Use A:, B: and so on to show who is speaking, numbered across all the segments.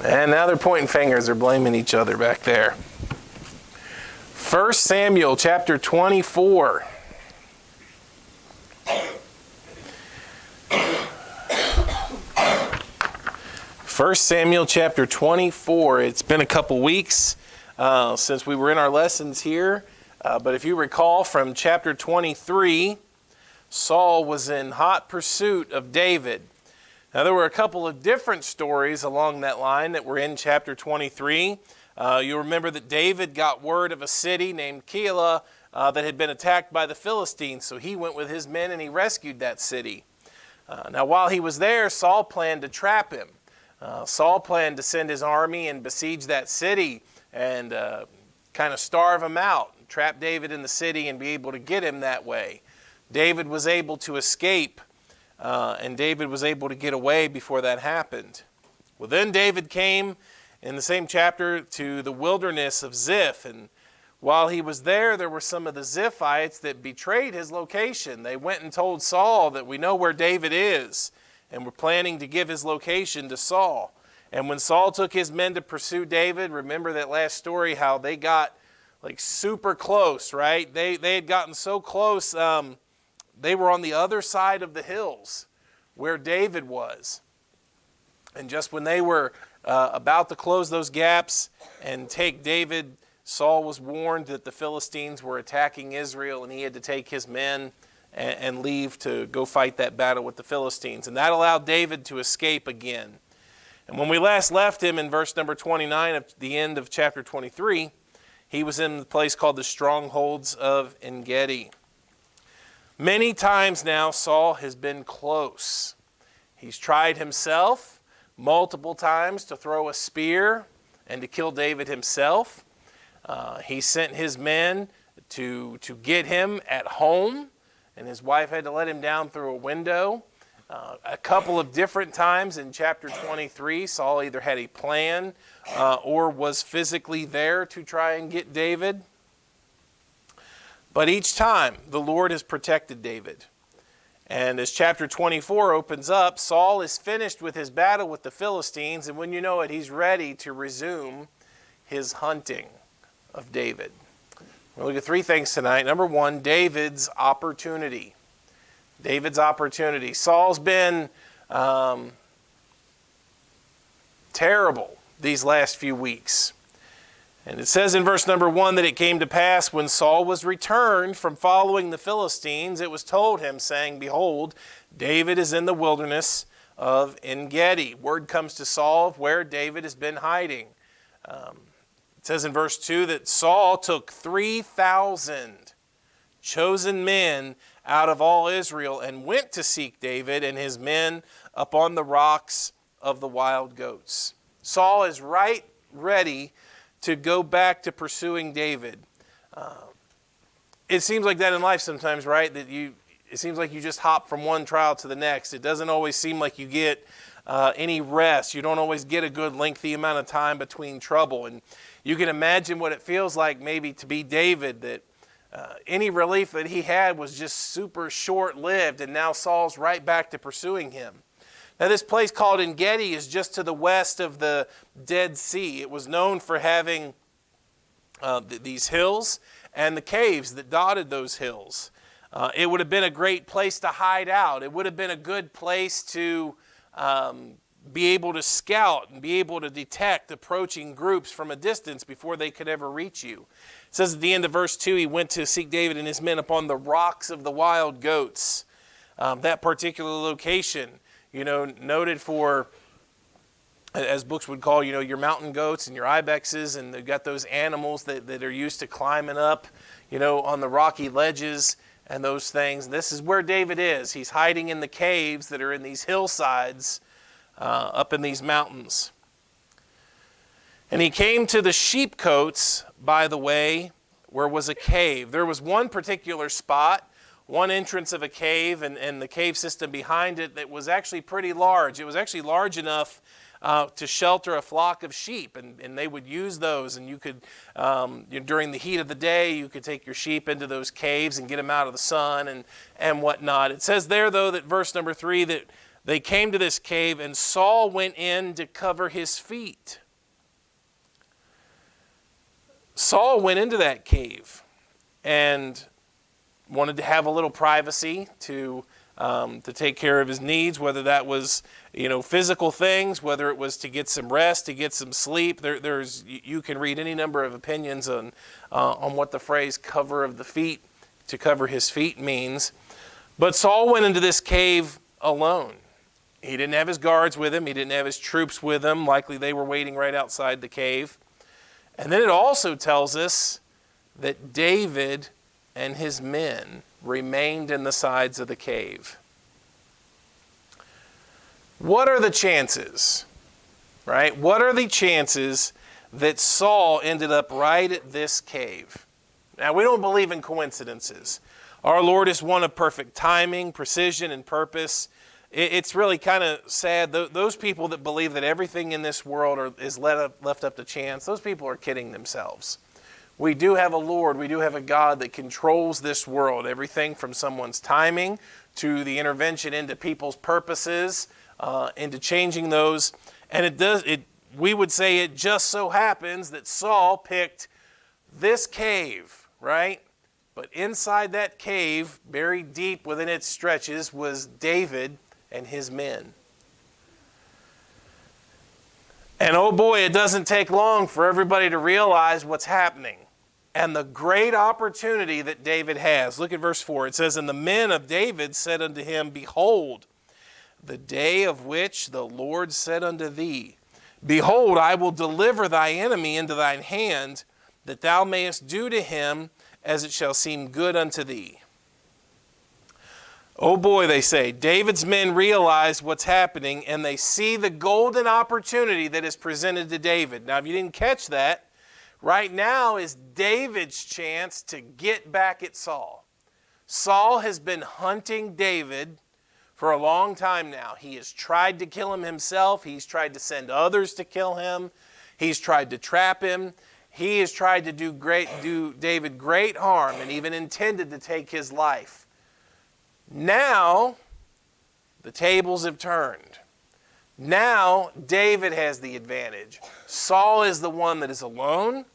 A: And now they're pointing fingers. They're blaming each other back there. 1 Samuel chapter 24. First Samuel chapter 24. It's been a couple weeks since we were in our lessons here. But if you recall from chapter 23, Saul was in hot pursuit of David. Now there were a couple of different stories along that line that were in chapter 23. You'll remember that David got word of a city named Keilah that had been attacked by the Philistines. So he went with his men and he rescued that city. Now while he was there, Saul planned to trap him. Saul planned to send his army and besiege that city and kind of starve him out, trap David in the city and be able to get him that way. David was able to escape and David was able to get away before that happened. Well, then David came in the same chapter to the wilderness of Ziph, and while he was there, there were some of the Ziphites that betrayed his location. They went and told Saul that we know where David is, and were planning to give his location to Saul. And when Saul took his men to pursue David, remember that last story, how they got like super close, right? They had gotten so close, they were on the other side of the hills where David was. And just when they were about to close those gaps and take David, Saul was warned that the Philistines were attacking Israel and he had to take his men and leave to go fight that battle with the Philistines. And that allowed David to escape again. And when we last left him in verse number 29 of the end of chapter 23, he was in the place called the strongholds of En-gedi. Many times now Saul has been close. He's tried himself multiple times to throw a spear and to kill David himself. He sent his men to get him at home, and his wife had to let him down through a window. A couple of different times in chapter 23, Saul either had a plan or was physically there to try and get David. But each time, the Lord has protected David. And as chapter 24 opens up, Saul is finished with his battle with the Philistines, and when you know it, he's ready to resume his hunting of David. We'll look at three things tonight. Number one, David's opportunity. David's opportunity. Saul's been terrible these last few weeks. And it says in verse number 1 that it came to pass when Saul was returned from following the Philistines, it was told him, saying, Behold, David is in the wilderness of En-gedi. Word comes to Saul of where David has been hiding. It says in verse 2 that Saul took 3,000 chosen men out of all Israel and went to seek David and his men upon the rocks of the wild goats. Saul is right ready to go back to pursuing David. It seems like that in life sometimes, right? It seems like you just hop from one trial to the next. It doesn't always seem like you get any rest. You don't always get a good lengthy amount of time between trouble. And you can imagine what it feels like maybe to be David, that any relief that he had was just super short-lived, and now Saul's right back to pursuing him. Now this place called En-gedi is just to the west of the Dead Sea. It was known for having these hills and the caves that dotted those hills. It would have been a great place to hide out. It would have been a good place to be able to scout and be able to detect approaching groups from a distance before they could ever reach you. It says at the end of verse 2, he went to seek David and his men upon the rocks of the wild goats. That particular location, noted for, as books would call, your mountain goats and your ibexes, and they've got those animals that are used to climbing up, on the rocky ledges and those things. This is where David is. He's hiding in the caves that are in these hillsides up in these mountains. And he came to the sheepcotes by the way, where was a cave. There was one particular spot, one entrance of a cave, and the cave system behind it that was actually pretty large. It was actually large enough to shelter a flock of sheep, and they would use those, and you could, during the heat of the day, you could take your sheep into those caves and get them out of the sun and whatnot. It says there, though, that verse number 3, that they came to this cave, and Saul went in to cover his feet. Saul went into that cave and wanted to have a little privacy to take care of his needs, whether that was, physical things, whether it was to get some rest, to get some sleep. You can read any number of opinions on what the phrase "cover of the feet," to cover his feet, means. But Saul went into this cave alone. He didn't have his guards with him. He didn't have his troops with him. Likely they were waiting right outside the cave. And then it also tells us that David and his men remained in the sides of the cave. What are the chances, right? What are the chances that Saul ended up right at this cave? Now, we don't believe in coincidences. Our Lord is one of perfect timing, precision, and purpose. It's really kind of sad. Those people that believe that everything in this world is left up to chance, those people are kidding themselves. We do have a Lord, we do have a God that controls this world, everything from someone's timing to the intervention into people's purposes, into changing those. And we would say it just so happens that Saul picked this cave, right? But inside that cave, buried deep within its stretches, was David and his men. And oh boy, it doesn't take long for everybody to realize what's happening and the great opportunity that David has. Look at verse 4. It says, "And the men of David said unto him, Behold, the day of which the Lord said unto thee, Behold, I will deliver thy enemy into thine hand, that thou mayest do to him as it shall seem good unto thee." Oh boy, they say. David's men realize what's happening, and they see the golden opportunity that is presented to David. Now, if you didn't catch that, right now is David's chance to get back at Saul. Saul has been hunting David for a long time now. He has tried to kill him himself. He's tried to send others to kill him. He's tried to trap him. He has tried to do David great harm and even intended to take his life. Now, the tables have turned. Now, David has the advantage. Saul is the one that is alone.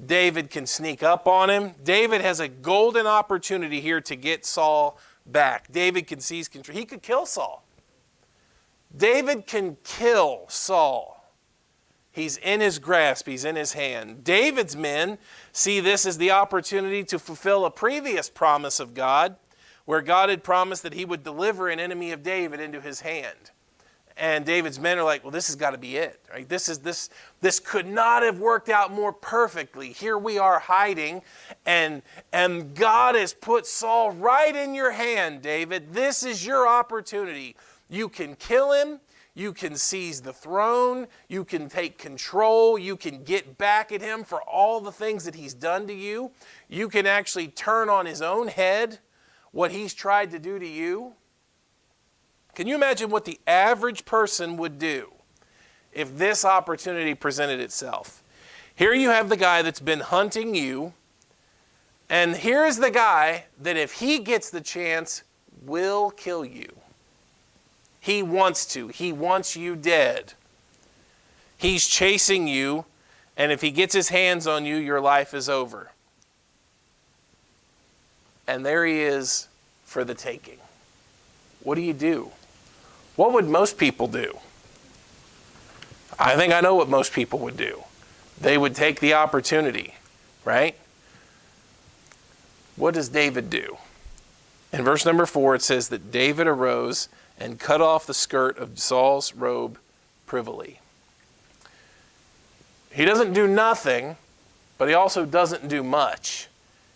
A: David can sneak up on him. David has a golden opportunity here to get Saul back. David can seize control. He could kill Saul. David can kill Saul. He's in his grasp. He's in his hand. David's men see this as the opportunity to fulfill a previous promise of God, where God had promised that he would deliver an enemy of David into his hand. And David's men are like, well, this has got to be it, right? This could not have worked out more perfectly. Here we are hiding, and God has put Saul right in your hand, David. This is your opportunity. You can kill him. You can seize the throne. You can take control. You can get back at him for all the things that he's done to you. You can actually turn on his own head what he's tried to do to you. Can you imagine what the average person would do if this opportunity presented itself? Here you have the guy that's been hunting you, and here's the guy that if he gets the chance, will kill you. He wants to. He wants you dead. He's chasing you, and if he gets his hands on you, your life is over. And there he is for the taking. What do you do? What would most people do? I think I know what most people would do. They would take the opportunity, right? What does David do? In verse number 4, it says that David arose and cut off the skirt of Saul's robe privily. He doesn't do nothing, but he also doesn't do much.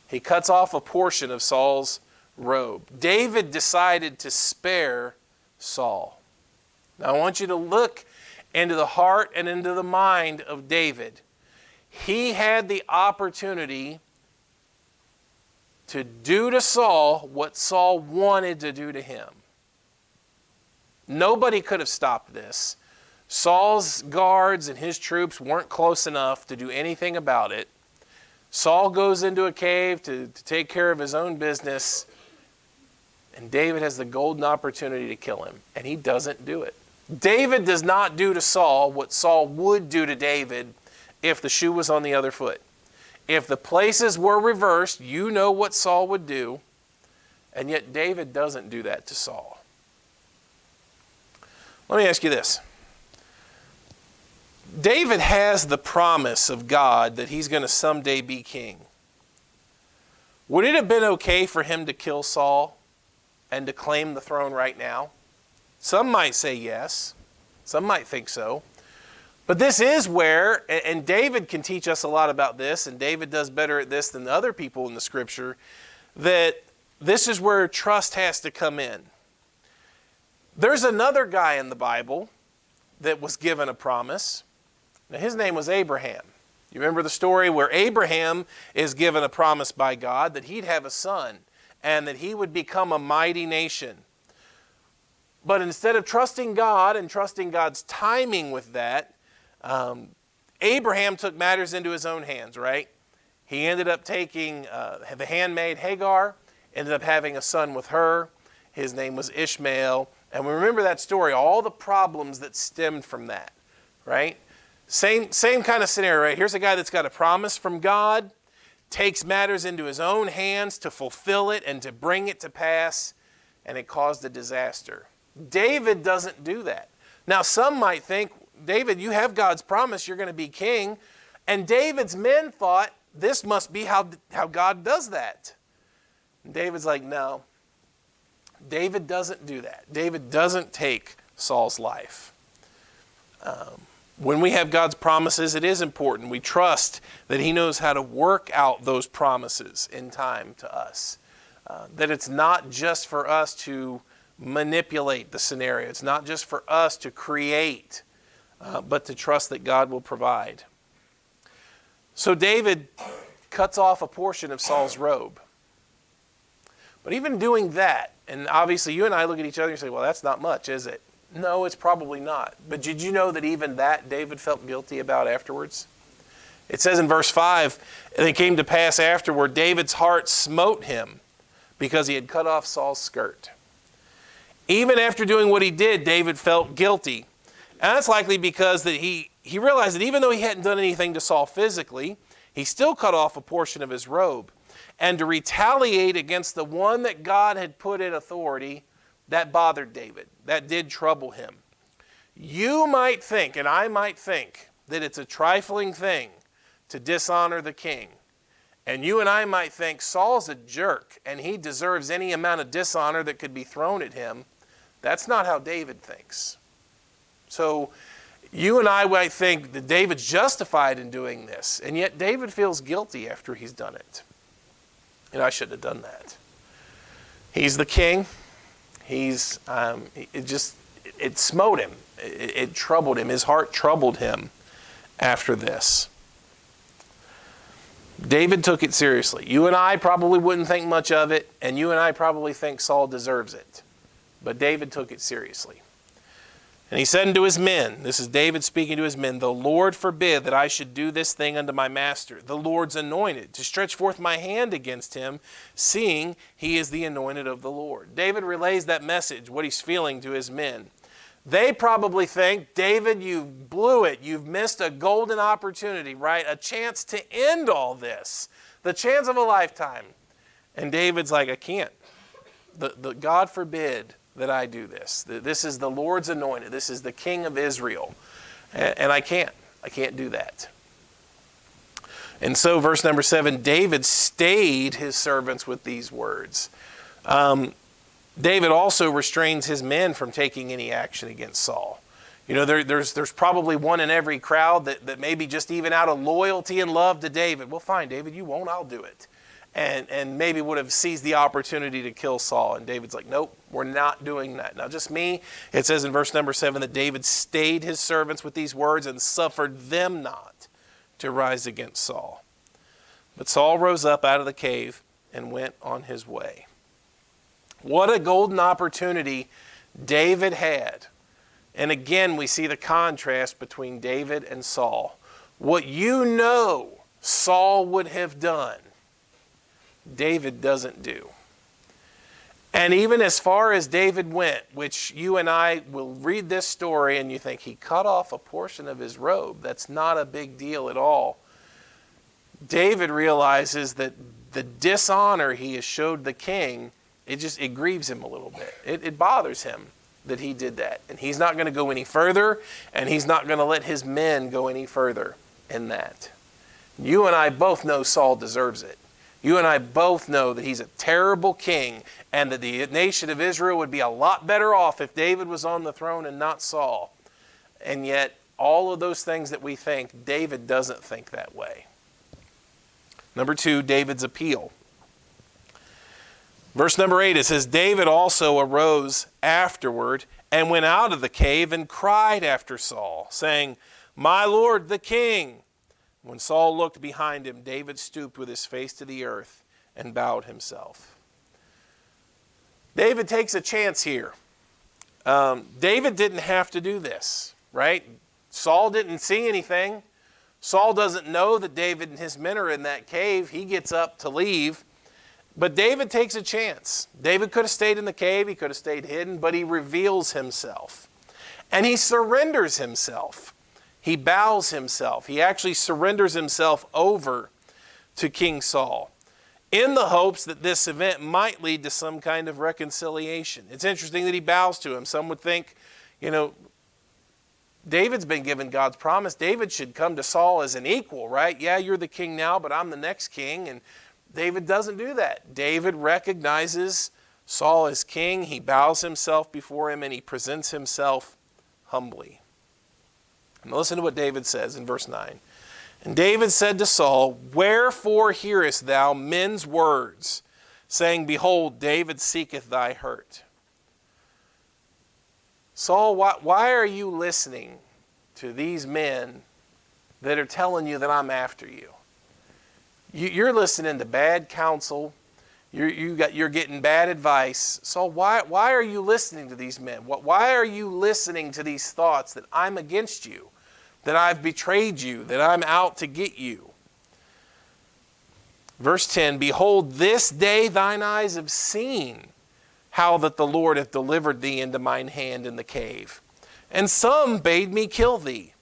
A: He cuts off a portion of Saul's robe. David decided to spare Saul. Now I want you to look into the heart and into the mind of David. He had the opportunity to do to Saul what Saul wanted to do to him. Nobody could have stopped this. Saul's guards and his troops weren't close enough to do anything about it. Saul goes into a cave to take care of his own business. And David has the golden opportunity to kill him, and he doesn't do it. David does not do to Saul what Saul would do to David if the shoe was on the other foot. If the places were reversed, you know what Saul would do, and yet David doesn't do that to Saul. Let me ask you this. David has the promise of God that he's going to someday be king. Would it have been okay for him to kill Saul and to claim the throne right now? Some might say yes. Some might think so. But this is where, and David can teach us a lot about this, and David does better at this than other people in the Scripture, that this is where trust has to come in. There's another guy in the Bible that was given a promise. Now, his name was Abraham. You remember the story where Abraham is given a promise by God that he'd have a son and that he would become a mighty nation. But instead of trusting God and trusting God's timing with that, Abraham took matters into his own hands, right? He ended up taking the handmaid Hagar, ended up having a son with her. His name was Ishmael. And we remember that story, all the problems that stemmed from that, right? Same kind of scenario, right? Here's a guy that's got a promise from God, takes matters into his own hands to fulfill it and to bring it to pass, and it caused a disaster. David doesn't do that. Now, some might think, David, you have God's promise, you're going to be king. And David's men thought, this must be how God does that. And David's like, no. David doesn't do that. David doesn't take Saul's life. When we have God's promises, it is important. We trust that he knows how to work out those promises in time to us. That it's not just for us to manipulate the scenario. It's not just for us to create, but to trust that God will provide. So David cuts off a portion of Saul's robe. But even doing that, and obviously you and I look at each other and say, well, that's not much, is it? No, it's probably not. But did you know that even that David felt guilty about afterwards? It says in verse 5, and it came to pass afterward, David's heart smote him because he had cut off Saul's skirt. Even after doing what he did, David felt guilty. And that's likely because that he realized that even though he hadn't done anything to Saul physically, he still cut off a portion of his robe. And to retaliate against the one that God had put in authority, that bothered David. That did trouble him. You might think, and I might think, that it's a trifling thing to dishonor the king. And you and I might think Saul's a jerk and he deserves any amount of dishonor that could be thrown at him. That's not how David thinks. So you and I might think that David's justified in doing this, and yet David feels guilty after he's done it. And I shouldn't have done that. He's the king. It smote him. It troubled him. His heart troubled him after this. David took it seriously. You and I probably wouldn't think much of it, and you and I probably think Saul deserves it. But David took it seriously. And he said unto his men, this is David speaking to his men, the Lord forbid that I should do this thing unto my master, the Lord's anointed, to stretch forth my hand against him, seeing he is the anointed of the Lord. David relays that message, what he's feeling, to his men. They probably think, David, you blew it. You've missed a golden opportunity, right? A chance to end all this. The chance of a lifetime. And David's like, I can't. The God forbid that I do this. This is the Lord's anointed. This is the King of Israel. And I can't do that. And so verse number 7, David stayed his servants with these words. David also restrains his men from taking any action against Saul. You know, there's probably one in every crowd that maybe just even out of loyalty and love to David, well, fine, David, you won't, I'll do it. And maybe would have seized the opportunity to kill Saul. And David's like, nope, we're not doing that. Now, just me, it says in verse number 7 that David stayed his servants with these words and suffered them not to rise against Saul. But Saul rose up out of the cave and went on his way. What a golden opportunity David had. And again, we see the contrast between David and Saul. What you know Saul would have done, David doesn't do. And even as far as David went, which you and I will read this story and you think he cut off a portion of his robe. That's not a big deal at all. David realizes that the dishonor he has showed the king, it grieves him a little bit. It bothers him that he did that. And he's not going to go any further, and he's not going to let his men go any further in that. You and I both know Saul deserves it. You and I both know that he's a terrible king, and that the nation of Israel would be a lot better off if David was on the throne and not Saul. And yet, all of those things that we think, David doesn't think that way. Number 2, David's appeal. Verse number 8, it says, David also arose afterward and went out of the cave and cried after Saul, saying, My Lord the king. When Saul looked behind him, David stooped with his face to the earth and bowed himself. David takes a chance here. David didn't have to do this, right? Saul didn't see anything. Saul doesn't know that David and his men are in that cave. He gets up to leave. But David takes a chance. David could have stayed in the cave. He could have stayed hidden. But he reveals himself. And he surrenders himself. He bows himself. He actually surrenders himself over to King Saul in the hopes that this event might lead to some kind of reconciliation. It's interesting that he bows to him. Some would think, David's been given God's promise. David should come to Saul as an equal, right? Yeah, you're the king now, but I'm the next king. And David doesn't do that. David recognizes Saul as king. He bows himself before him and he presents himself humbly. And listen to what David says in verse 9. And David said to Saul, Wherefore hearest thou men's words, saying, Behold, David seeketh thy hurt? Saul, why are you listening to these men that are telling you that I'm after you? You're listening to bad counsel. You're getting bad advice. Saul, why are you listening to these men? Why are you listening to these thoughts that I'm against you, that I've betrayed you, that I'm out to get you? Verse 10, Behold, this day thine eyes have seen how that the Lord hath delivered thee into mine hand in the cave. And some bade me kill thee,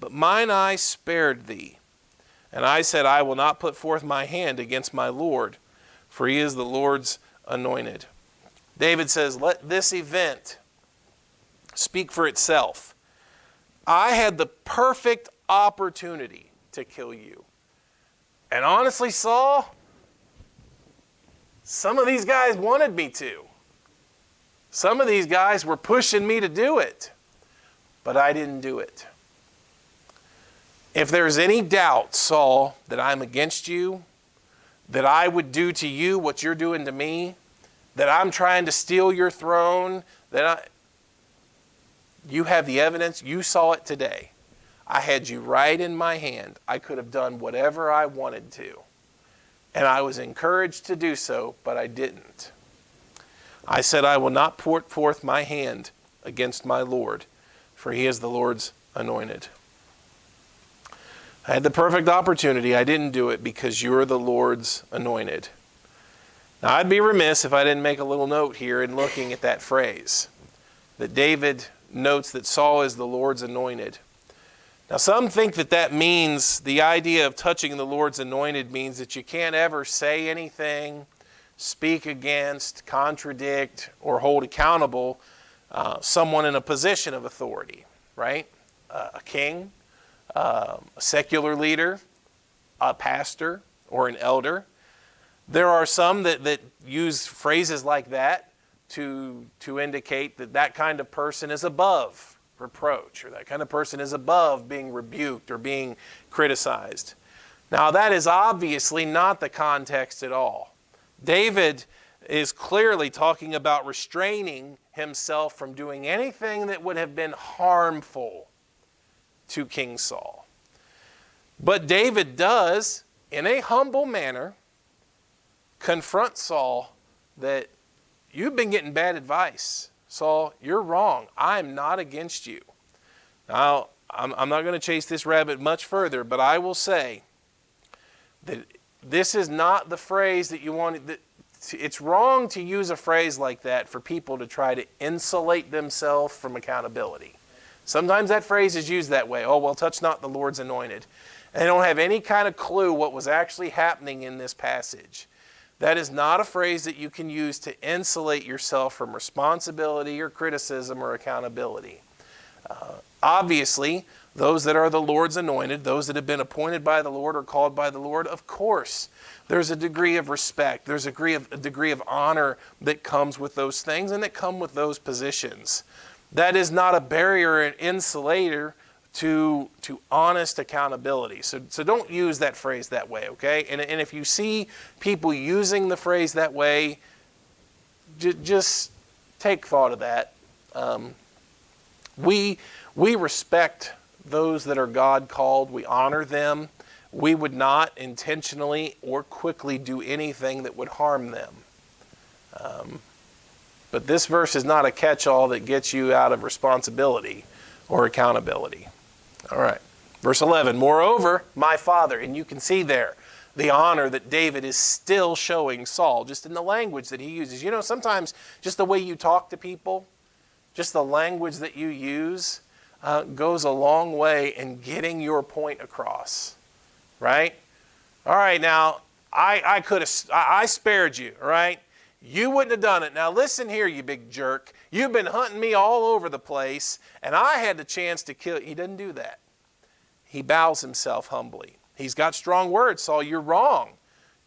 A: but mine eye spared thee. And I said, I will not put forth my hand against my Lord, for he is the Lord's anointed. David says, let this event speak for itself. I had the perfect opportunity to kill you. And honestly, Saul, some of these guys wanted me to. Some of these guys were pushing me to do it, but I didn't do it. If there's any doubt, Saul, that I'm against you, that I would do to you what you're doing to me, that I'm trying to steal your throne, you have the evidence. You saw it today. I had you right in my hand. I could have done whatever I wanted to. And I was encouraged to do so, but I didn't. I said, I will not put forth my hand against my Lord, for he is the Lord's anointed. I had the perfect opportunity. I didn't do it because you're the Lord's anointed. Now, I'd be remiss if I didn't make a little note here in looking at that phrase, that David notes that Saul is the Lord's anointed. Now, some think that means the idea of touching the Lord's anointed means that you can't ever say anything, speak against, contradict, or hold accountable someone in a position of authority, right? A king, a secular leader, a pastor, or an elder. There are some that use phrases like that to indicate that kind of person is above reproach, or that kind of person is above being rebuked or being criticized. Now, that is obviously not the context at all. David is clearly talking about restraining himself from doing anything that would have been harmful to King Saul. But David does, in a humble manner, confront Saul that you've been getting bad advice. Saul, you're wrong. I'm not against you. Now, I'm not going to chase this rabbit much further, but I will say that this is not the phrase that you want. it's wrong to use a phrase like that for people to try to insulate themselves from accountability. Sometimes that phrase is used that way. Oh, well, touch not the Lord's anointed. And they don't have any kind of clue what was actually happening in this passage. That is not a phrase that you can use to insulate yourself from responsibility or criticism or accountability. Obviously, those that are the Lord's anointed, those that have been appointed by the Lord or called by the Lord, of course, there's a degree of respect. There's a degree of honor that comes with those things and that come with those positions. That is not a barrier or an insulator to honest accountability. So don't use that phrase that way, okay? And if you see people using the phrase that way, just take thought of that. We respect those that are God called. We honor them. We would not intentionally or quickly do anything that would harm them. But this verse is not a catch-all that gets you out of responsibility or accountability. All right. Verse 11, moreover, my father, and you can see there the honor that David is still showing Saul, just in the language that he uses. You know, sometimes just the way you talk to people, just the language that you use, goes a long way in getting your point across, right? All right, now, I spared you, all right? You wouldn't have done it. Now listen here, you big jerk. You've been hunting me all over the place, and I had the chance to kill you. He doesn't do that. He bows himself humbly. He's got strong words, Saul. You're wrong.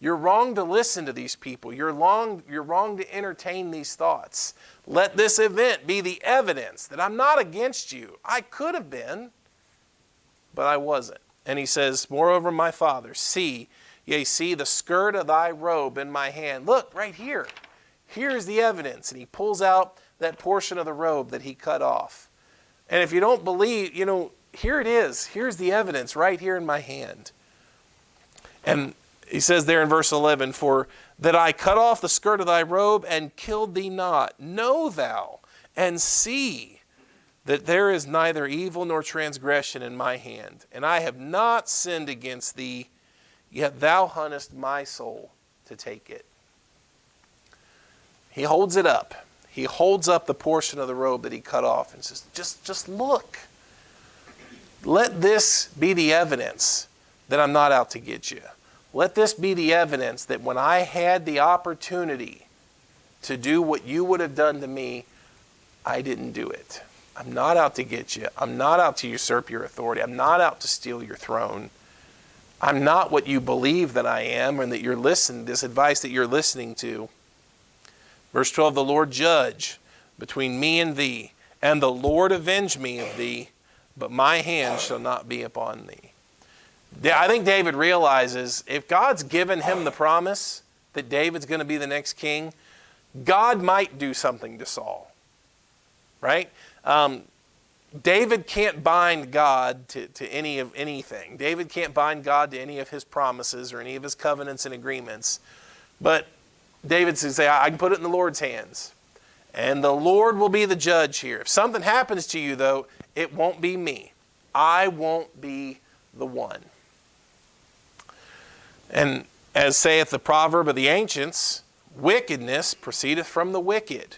A: You're wrong to listen to these people. You're wrong to entertain these thoughts. Let this event be the evidence that I'm not against you. I could have been, but I wasn't. And he says, moreover, my father, see the skirt of thy robe in my hand. Look, right here. Here's the evidence. And he pulls out that portion of the robe that he cut off. And if you don't believe, here it is. Here's the evidence right here in my hand. And he says there in verse 11, for that I cut off the skirt of thy robe and killed thee not. Know thou and see that there is neither evil nor transgression in my hand. And I have not sinned against thee, yet thou huntest my soul to take it. He holds it up. He holds up the portion of the robe that he cut off and says, just look. Let this be the evidence that I'm not out to get you. Let this be the evidence that when I had the opportunity to do what you would have done to me, I didn't do it. I'm not out to get you. I'm not out to usurp your authority. I'm not out to steal your throne. I'm not what you believe that I am and that you're listening, this advice that you're listening to. Verse 12, the Lord judge between me and thee, and the Lord avenge me of thee, but my hand shall not be upon thee. I think David realizes if God's given him the promise that David's going to be the next king, God might do something to Saul, right? David can't bind God to anything. David can't bind God to any of his promises or any of his covenants and agreements. But David says, I can put it in the Lord's hands. And the Lord will be the judge here. If something happens to you, though, it won't be me. I won't be the one. And as saith the proverb of the ancients, wickedness proceedeth from the wicked,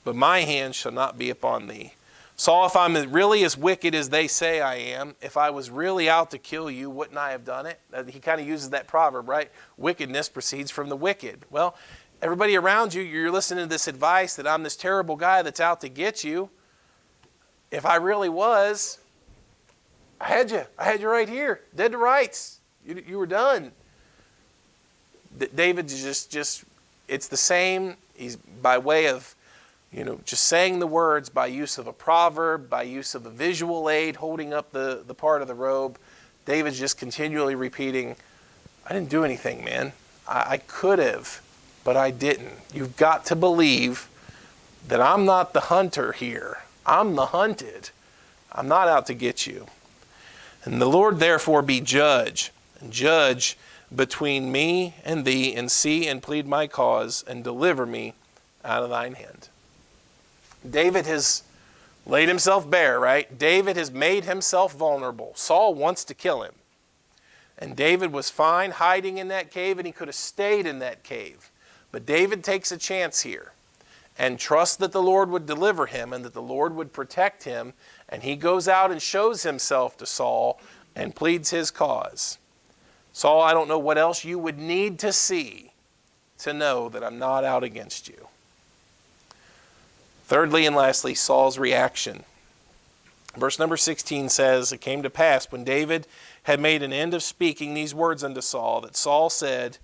A: but my hand shall not be upon thee. Saul, if I'm really as wicked as they say I am, if I was really out to kill you, wouldn't I have done it? He kind of uses that proverb, right? Wickedness proceeds from the wicked. Well, everybody around you, you're listening to this advice that I'm this terrible guy that's out to get you. If I really was, I had you right here, dead to rights. You were done. David just it's the same. He's by way of, just saying the words by use of a proverb, by use of a visual aid, holding up the part of the robe. David's just continually repeating, I didn't do anything, man. I could have, but I didn't. You've got to believe that I'm not the hunter here. I'm the hunted. I'm not out to get you. And the Lord therefore be judge, and judge between me and thee, and see and plead my cause, and deliver me out of thine hand. David has laid himself bare, right? David has made himself vulnerable. Saul wants to kill him. And David was fine hiding in that cave, and he could have stayed in that cave. But David takes a chance here and trusts that the Lord would deliver him and that the Lord would protect him. And he goes out and shows himself to Saul and pleads his cause. Saul, I don't know what else you would need to see to know that I'm not out against you. Thirdly and lastly, Saul's reaction. Verse number 16 says, it came to pass when David had made an end of speaking these words unto Saul, that Saul said,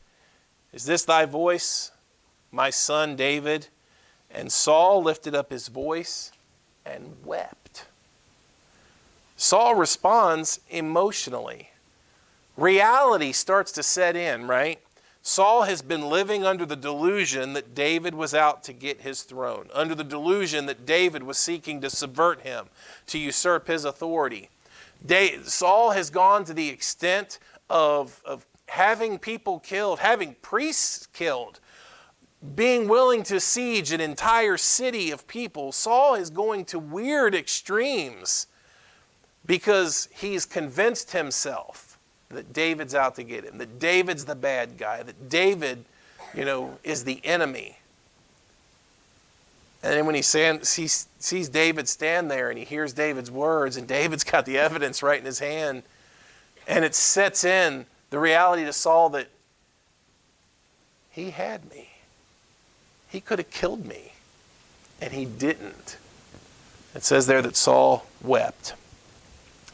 A: is this thy voice, my son David? And Saul lifted up his voice and wept. Saul responds emotionally. Reality starts to set in, right? Saul has been living under the delusion that David was out to get his throne, under the delusion that David was seeking to subvert him, to usurp his authority. Saul has gone to the extent of having people killed, having priests killed, being willing to siege an entire city of people. Saul is going to weird extremes because he's convinced himself that David's out to get him, that David's the bad guy, that David, is the enemy. And then when he sees David stand there and he hears David's words, and David's got the evidence right in his hand, and it sets in the reality to Saul that he had me. He could have killed me, and he didn't. It says there that Saul wept.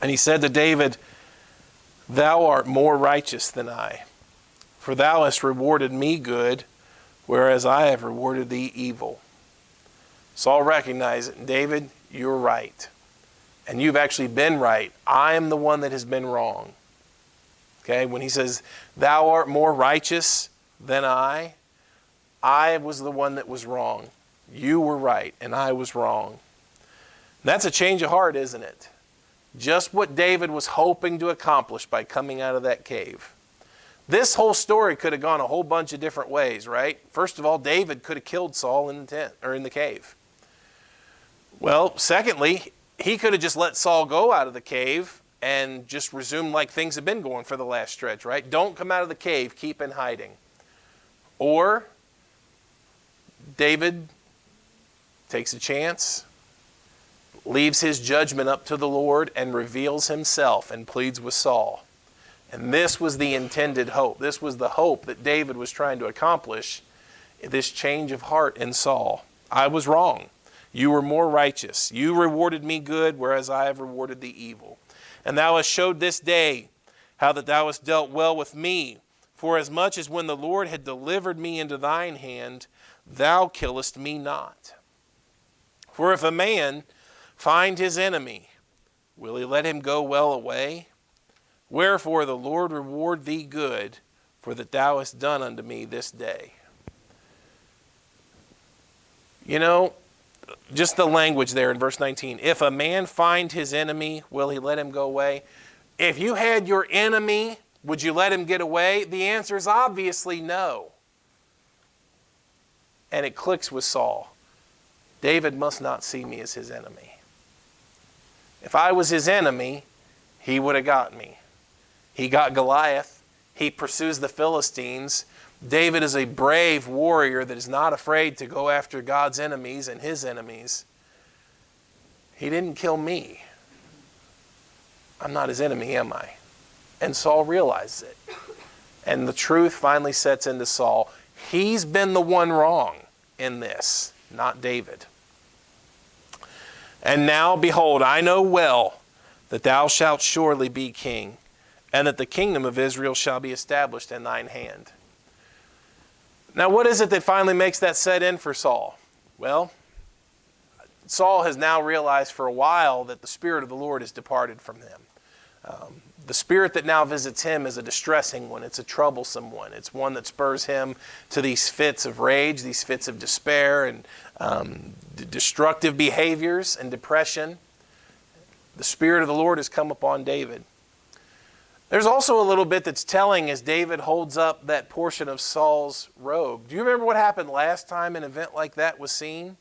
A: And he said to David, thou art more righteous than I, for thou hast rewarded me good, whereas I have rewarded thee evil. Saul recognized it. David, you're right. And you've actually been right. I am the one that has been wrong. Okay, when he says, thou art more righteous than I was the one that was wrong. You were right, and I was wrong. That's a change of heart, isn't it? Just what David was hoping to accomplish by coming out of that cave. This whole story could have gone a whole bunch of different ways, right? First of all, David could have killed Saul in the tent or in the cave. Well, secondly, he could have just let Saul go out of the cave and just resumed like things have been going for the last stretch, right? Don't come out of the cave, keep in hiding. Or David takes a chance, leaves his judgment up to the Lord, and reveals himself and pleads with Saul. And this was the intended hope. This was the hope that David was trying to accomplish, this change of heart in Saul. I was wrong. You were more righteous. You rewarded me good, whereas I have rewarded thee evil. And thou hast showed this day how that thou hast dealt well with me. For as much as when the Lord had delivered me into thine hand, thou killest me not. For if a man find his enemy, will he let him go well away? Wherefore the Lord reward thee good, for that thou hast done unto me this day. Just the language there in verse 19. If a man find his enemy, will he let him go away? If you had your enemy, would you let him get away? The answer is obviously no. And it clicks with Saul. David must not see me as his enemy. If I was his enemy, he would have got me. He got Goliath. He pursues the Philistines. David is a brave warrior that is not afraid to go after God's enemies and his enemies. He didn't kill me. I'm not his enemy, am I? And Saul realizes it. And the truth finally sets into Saul. He's been the one wrong in this, not David. And now, behold, I know well that thou shalt surely be king, and that the kingdom of Israel shall be established in thine hand. Now, what is it that finally makes that set in for Saul? Well, Saul has now realized for a while that the Spirit of the Lord has departed from him. The spirit that now visits him is a distressing one. It's a troublesome one. It's one that spurs him to these fits of rage, these fits of despair, and destructive behaviors and depression. The Spirit of the Lord has come upon David. There's also a little bit that's telling as David holds up that portion of Saul's robe. Do you remember what happened last time an event like that was seen?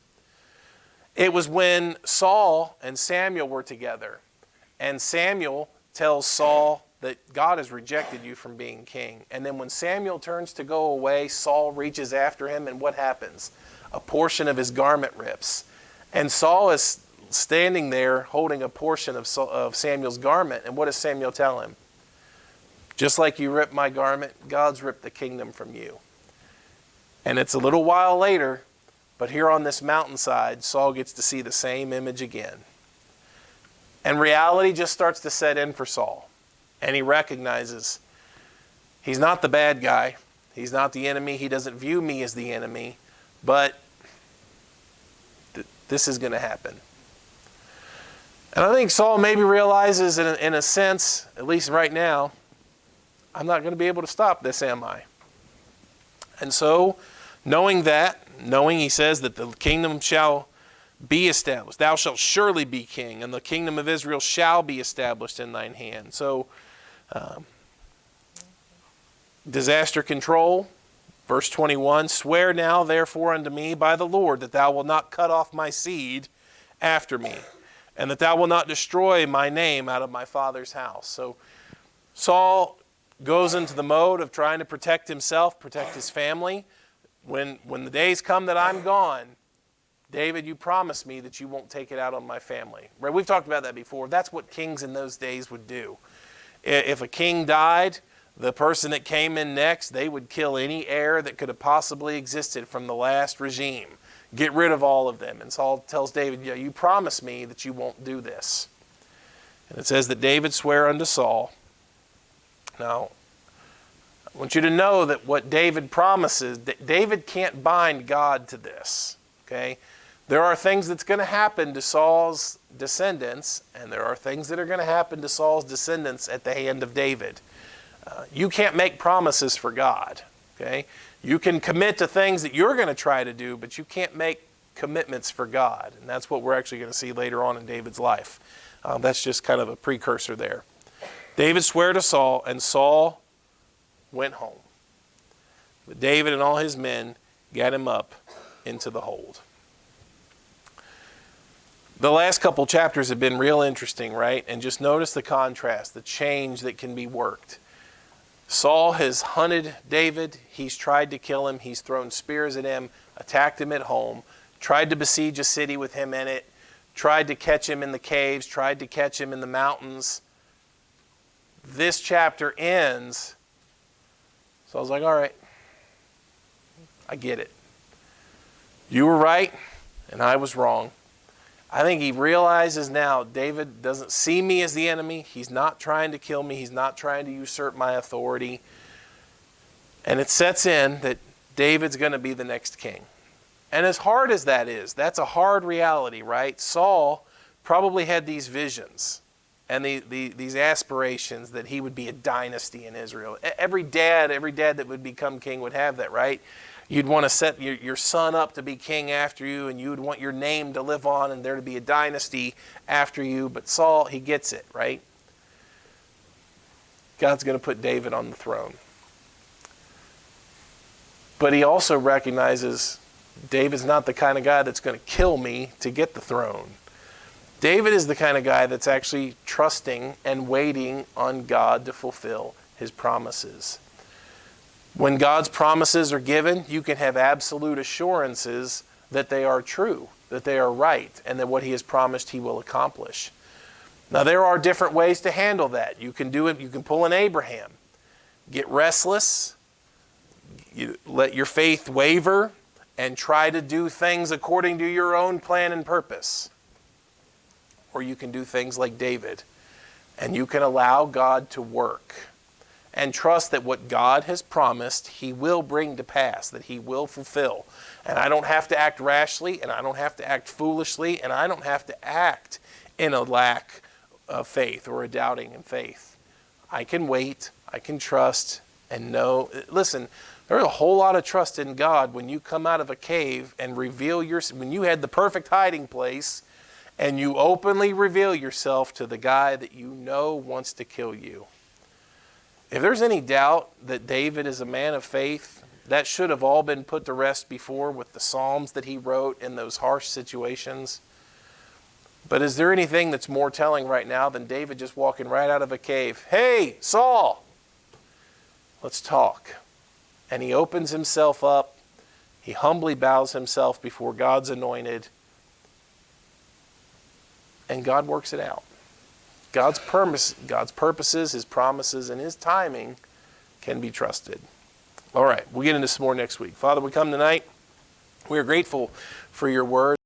A: It was when Saul and Samuel were together. And Samuel tells Saul that God has rejected you from being king. And then when Samuel turns to go away, Saul reaches after him, and what happens? A portion of his garment rips. And Saul is standing there holding a portion of Samuel's garment. And what does Samuel tell him? Just like you ripped my garment, God's ripped the kingdom from you. And it's a little while later, but here on this mountainside, Saul gets to see the same image again. And reality just starts to set in for Saul. And he recognizes he's not the bad guy. He's not the enemy. He doesn't view me as the enemy. But this is going to happen. And I think Saul maybe realizes in a sense, at least right now, I'm not going to be able to stop this, am I? And so, knowing he says that the kingdom shall be established. Thou shalt surely be king, and the kingdom of Israel shall be established in thine hand. So, disaster control, verse 21, swear now therefore unto me by the Lord that thou wilt not cut off my seed after me, and that thou wilt not destroy my name out of my father's house. So Saul goes into the mode of trying to protect himself, protect his family. When the days come that I'm gone, David, you promise me that you won't take it out on my family. Right? We've talked about that before. That's what kings in those days would do. If a king died, the person that came in next, they would kill any heir that could have possibly existed from the last regime. Get rid of all of them. And Saul tells David, yeah, you promise me that you won't do this. And it says that David sware unto Saul. Now, I want you to know that what David promises, David can't bind God to this. Okay? There are things that's going to happen to Saul's descendants, and there are things that are going to happen to Saul's descendants at the hand of David. You can't make promises for God. Okay? You can commit to things that you're going to try to do, but you can't make commitments for God. And that's what we're actually going to see later on in David's life. That's just kind of a precursor there. David sware to Saul, and Saul went home. But David and all his men got him up into the hold. The last couple chapters have been real interesting, right? And just notice the contrast, the change that can be worked. Saul has hunted David. He's tried to kill him. He's thrown spears at him, attacked him at home, tried to besiege a city with him in it, tried to catch him in the caves, tried to catch him in the mountains. This chapter ends. So I was like, all right, I get it. You were right, and I was wrong. I think he realizes now David doesn't see me as the enemy. He's not trying to kill me. He's not trying to usurp my authority. And it sets in that David's going to be the next king. And as hard as that is, that's a hard reality, right? Saul probably had these visions and these aspirations that he would be a dynasty in Israel. Every dad that would become king would have that, right? You'd want to set your son up to be king after you, and you would want your name to live on and there to be a dynasty after you. But Saul, he gets it, right? God's going to put David on the throne. But he also recognizes David's not the kind of guy that's going to kill me to get the throne. David is the kind of guy that's actually trusting and waiting on God to fulfill his promises. When God's promises are given, you can have absolute assurances that they are true, that they are right, and that what he has promised he will accomplish. Now, there are different ways to handle that. You can do it. You can pull an Abraham. Get restless. You let your faith waver and try to do things according to your own plan and purpose. Or you can do things like David, and you can allow God to work and trust that what God has promised, he will bring to pass, that he will fulfill. And I don't have to act rashly, and I don't have to act foolishly, and I don't have to act in a lack of faith or a doubting in faith. I can wait, I can trust, and know. Listen, there's a whole lot of trust in God when you come out of a cave and reveal when you had the perfect hiding place, and you openly reveal yourself to the guy that you know wants to kill you. If there's any doubt that David is a man of faith, that should have all been put to rest before with the Psalms that he wrote in those harsh situations. But is there anything that's more telling right now than David just walking right out of a cave? Hey, Saul, let's talk. And he opens himself up. He humbly bows himself before God's anointed. And God works it out. God's purposes, his promises, and his timing can be trusted. All right, we'll get into some more next week. Father, we come tonight. We are grateful for your word.